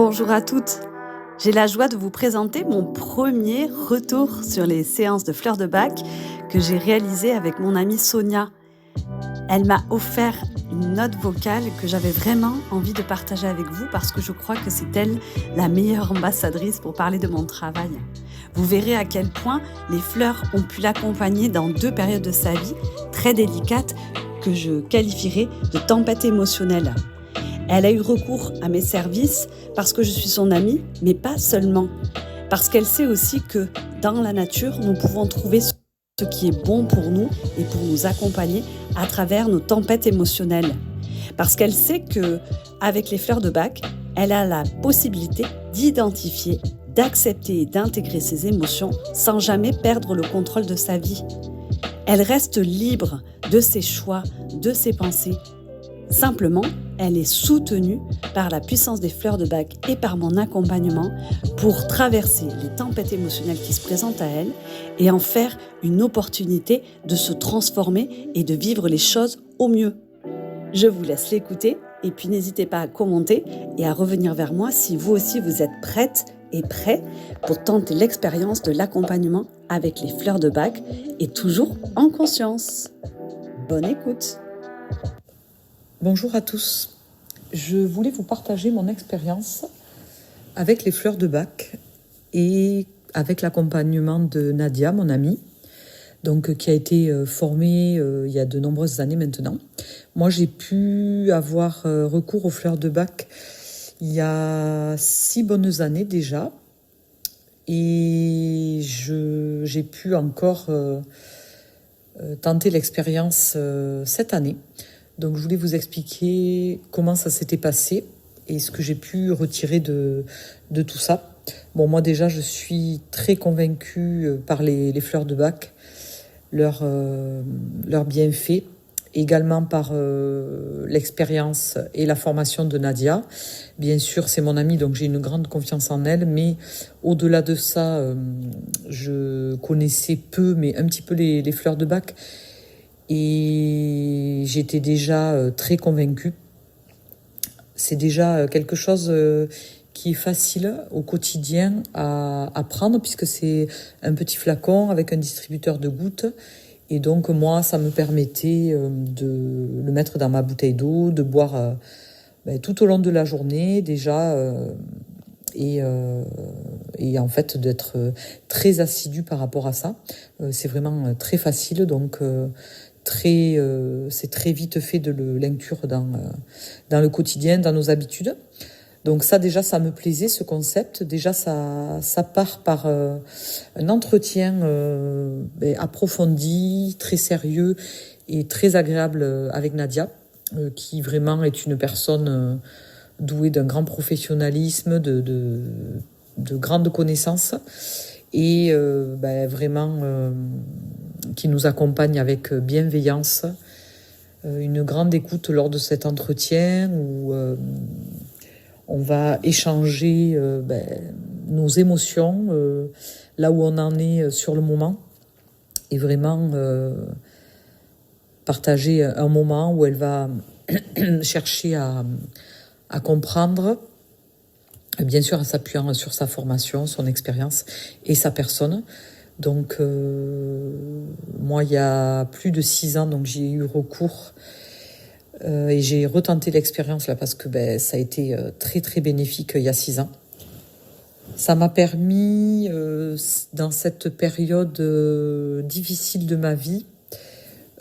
Bonjour à toutes. J'ai la joie de vous présenter mon premier retour sur les séances de fleurs de bac que j'ai réalisées avec mon amie Sonia. Elle m'a offert une note vocale que j'avais vraiment envie de partager avec vous parce que je crois que c'est elle la meilleure ambassadrice pour parler de mon travail. Vous verrez à quel point les fleurs ont pu l'accompagner dans 2 périodes de sa vie très délicates que je qualifierais de tempête émotionnelle. Elle a eu recours à mes services parce que je suis son amie, mais pas seulement. Parce qu'elle sait aussi que dans la nature, nous pouvons trouver ce qui est bon pour nous et pour nous accompagner à travers nos tempêtes émotionnelles. Parce qu'elle sait que, avec les fleurs de bac, elle a la possibilité d'identifier, d'accepter et d'intégrer ses émotions sans jamais perdre le contrôle de sa vie. Elle reste libre de ses choix, de ses pensées. Simplement, elle est soutenue par la puissance des fleurs de bac et par mon accompagnement pour traverser les tempêtes émotionnelles qui se présentent à elle et en faire une opportunité de se transformer et de vivre les choses au mieux. Je vous laisse l'écouter et puis n'hésitez pas à commenter et à revenir vers moi si vous aussi vous êtes prête et prêt pour tenter l'expérience de l'accompagnement avec les fleurs de bac et toujours en conscience. Bonne écoute! Bonjour à tous, je voulais vous partager mon expérience avec les fleurs de bac et avec l'accompagnement de Nadia, mon amie, donc, qui a été formée il y a de nombreuses années maintenant. Moi, j'ai pu avoir recours aux fleurs de bac il y a 6 bonnes années déjà et j'ai pu encore tenter l'expérience cette année. Donc, je voulais vous expliquer comment ça s'était passé et ce que j'ai pu retirer de tout ça. Bon, moi déjà, je suis très convaincue par les fleurs de bac, leurs bienfaits, également par l'expérience et la formation de Nadia. Bien sûr, c'est mon amie, donc j'ai une grande confiance en elle, mais au-delà de ça, je connaissais peu, mais un petit peu les fleurs de bac. Et j'étais déjà très convaincue. C'est déjà quelque chose qui est facile au quotidien à prendre puisque c'est un petit flacon avec un distributeur de gouttes. Et donc moi, ça me permettait de le mettre dans ma bouteille d'eau, de boire tout au long de la journée déjà. Et en fait d'être très assidue par rapport à ça. C'est vraiment très facile, donc c'est très vite fait de l'inclure dans le quotidien, dans nos habitudes. Donc ça déjà, ça me plaisait, ce concept. Déjà, ça part par un entretien approfondi, très sérieux et très agréable avec Nadia, qui vraiment est une personne douée d'un grand professionnalisme, de grandes connaissances et vraiment qui nous accompagne avec bienveillance, une grande écoute lors de cet entretien où on va échanger nos émotions, là où on en est sur le moment, et vraiment partager un moment où elle va chercher à comprendre, bien sûr en s'appuyant sur sa formation, son expérience et sa personne. Donc moi, il y a plus de 6 ans, donc j'ai eu recours et j'ai retenté l'expérience là parce que ça a été très très bénéfique il y a 6 ans. Ça m'a permis, dans cette période difficile de ma vie,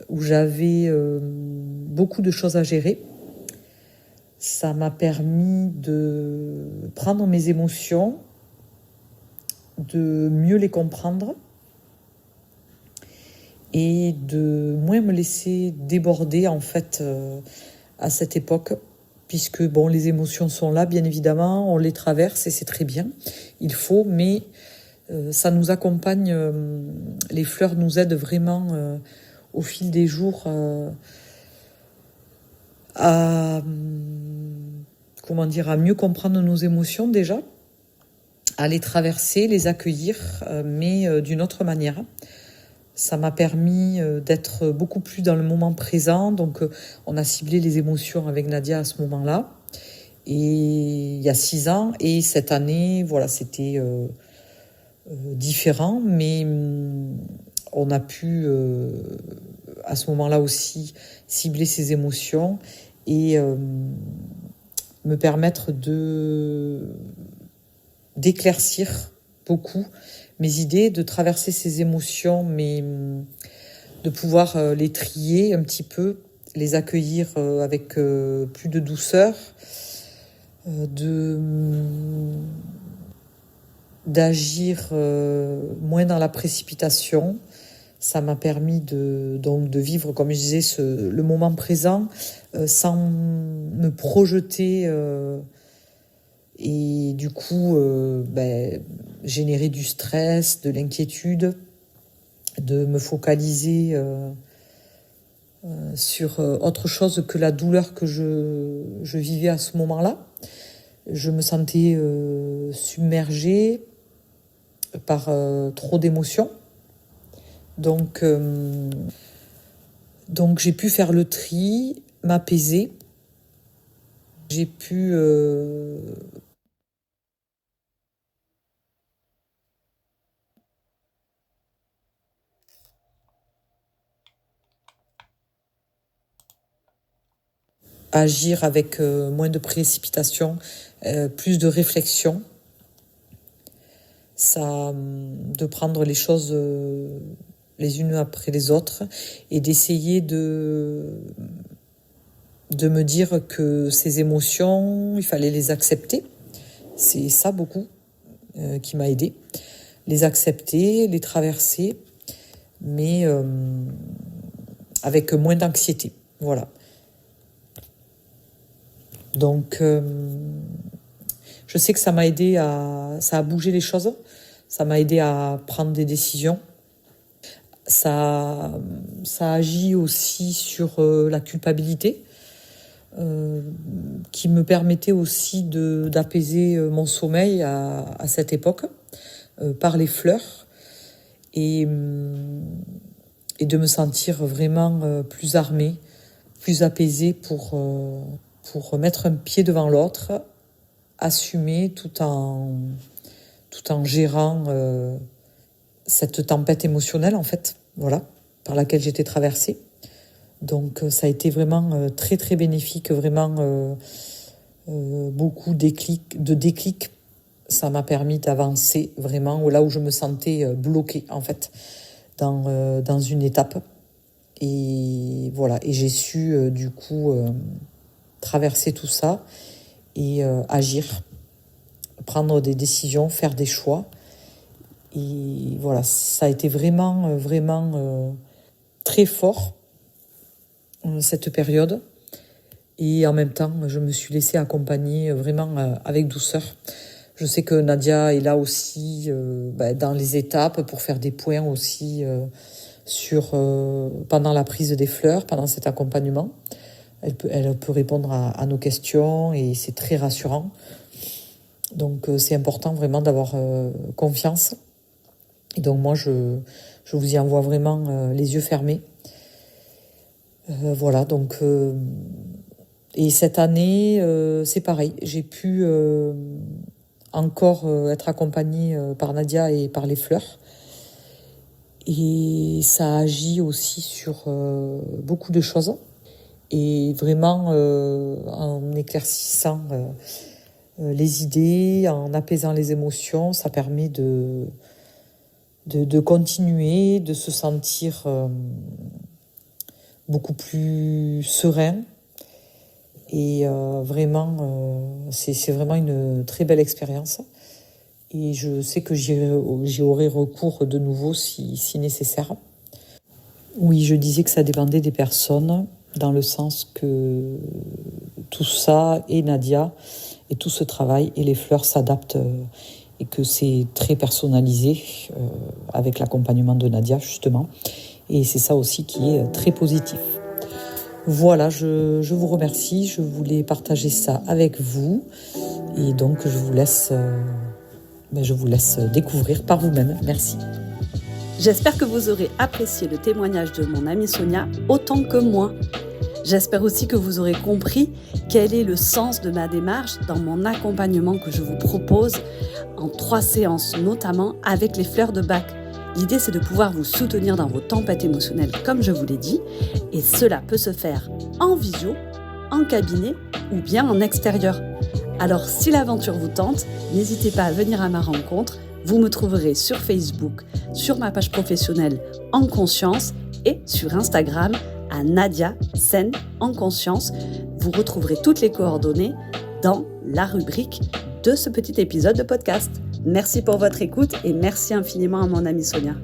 où j'avais beaucoup de choses à gérer, ça m'a permis de prendre mes émotions, de mieux les comprendre et de moins me laisser déborder en fait à cette époque, puisque les émotions sont là, bien évidemment, on les traverse et c'est très bien, il faut, mais ça nous accompagne, les fleurs nous aident vraiment au fil des jours à mieux comprendre nos émotions déjà, à les traverser, les accueillir, mais d'une autre manière. Ça m'a permis d'être beaucoup plus dans le moment présent. Donc, on a ciblé les émotions avec Nadia à ce moment-là. Et il y a 6 ans. Et cette année, voilà, c'était différent, mais on a pu à ce moment-là aussi cibler ses émotions et me permettre d'éclaircir beaucoup mes idées, de traverser ces émotions, mais de pouvoir les trier un petit peu, les accueillir avec plus de douceur, d'agir moins dans la précipitation. Ça m'a permis de vivre, comme je disais, le moment présent sans me projeter et du coup générer du stress, de l'inquiétude, de me focaliser sur autre chose que la douleur que je vivais à ce moment-là. Je me sentais submergée par trop d'émotions. Donc j'ai pu faire le tri, m'apaiser. J'ai pu agir avec moins de précipitation, plus de réflexion. De prendre les choses les unes après les autres et d'essayer de me dire que ces émotions, il fallait les accepter. C'est ça beaucoup qui m'a aidée. Les accepter, les traverser, mais avec moins d'anxiété. Voilà. Donc, je sais que ça m'a aidé ça a bougé les choses. Ça m'a aidé à prendre des décisions. Ça agit aussi sur la culpabilité, qui me permettait aussi d'apaiser mon sommeil à cette époque, par les fleurs, et de me sentir vraiment plus armée, plus apaisée pour mettre un pied devant l'autre, assumer tout en gérant cette tempête émotionnelle, en fait, voilà, par laquelle j'étais traversée. Donc ça a été vraiment très très bénéfique, vraiment beaucoup de déclics. Ça m'a permis d'avancer vraiment là où je me sentais bloquée, en fait, dans une étape. Et voilà, et j'ai su du coup traverser tout ça et agir, prendre des décisions, faire des choix. Et voilà, ça a été vraiment très fort cette période. Et en même temps, je me suis laissée accompagner vraiment avec douceur. Je sais que Nadia est là aussi dans les étapes pour faire des points aussi pendant la prise des fleurs, pendant cet accompagnement. Elle peut répondre à nos questions et c'est très rassurant. Donc c'est important vraiment d'avoir confiance. Et donc moi, je vous y envoie vraiment les yeux fermés. Voilà, donc... et cette année, c'est pareil. J'ai pu encore être accompagnée par Nadia et par les fleurs. Et ça agit aussi sur beaucoup de choses. Et vraiment, en éclaircissant les idées, en apaisant les émotions, ça permet de continuer, de se sentir beaucoup plus serein. Et vraiment, c'est vraiment une très belle expérience. Et je sais que j'y aurai recours de nouveau si nécessaire. Oui, je disais que ça dépendait des personnes, dans le sens que tout ça, et Nadia, et tout ce travail, et les fleurs s'adaptent, et que c'est très personnalisé, avec l'accompagnement de Nadia, justement. Et c'est ça aussi qui est très positif. Voilà, je vous remercie, je voulais partager ça avec vous. Et donc, je vous laisse découvrir par vous-même. Merci. J'espère que vous aurez apprécié le témoignage de mon amie Sonia autant que moi. J'espère aussi que vous aurez compris quel est le sens de ma démarche dans mon accompagnement que je vous propose en 3 séances, notamment avec les fleurs de Bach. L'idée, c'est de pouvoir vous soutenir dans vos tempêtes émotionnelles, comme je vous l'ai dit, et cela peut se faire en visio, en cabinet ou bien en extérieur. Alors, si l'aventure vous tente, n'hésitez pas à venir à ma rencontre. Vous me trouverez sur Facebook, sur ma page professionnelle En Conscience et sur Instagram à Nadia Scène En Conscience. Vous retrouverez toutes les coordonnées dans la rubrique de ce petit épisode de podcast. Merci pour votre écoute et merci infiniment à mon amie Sonia.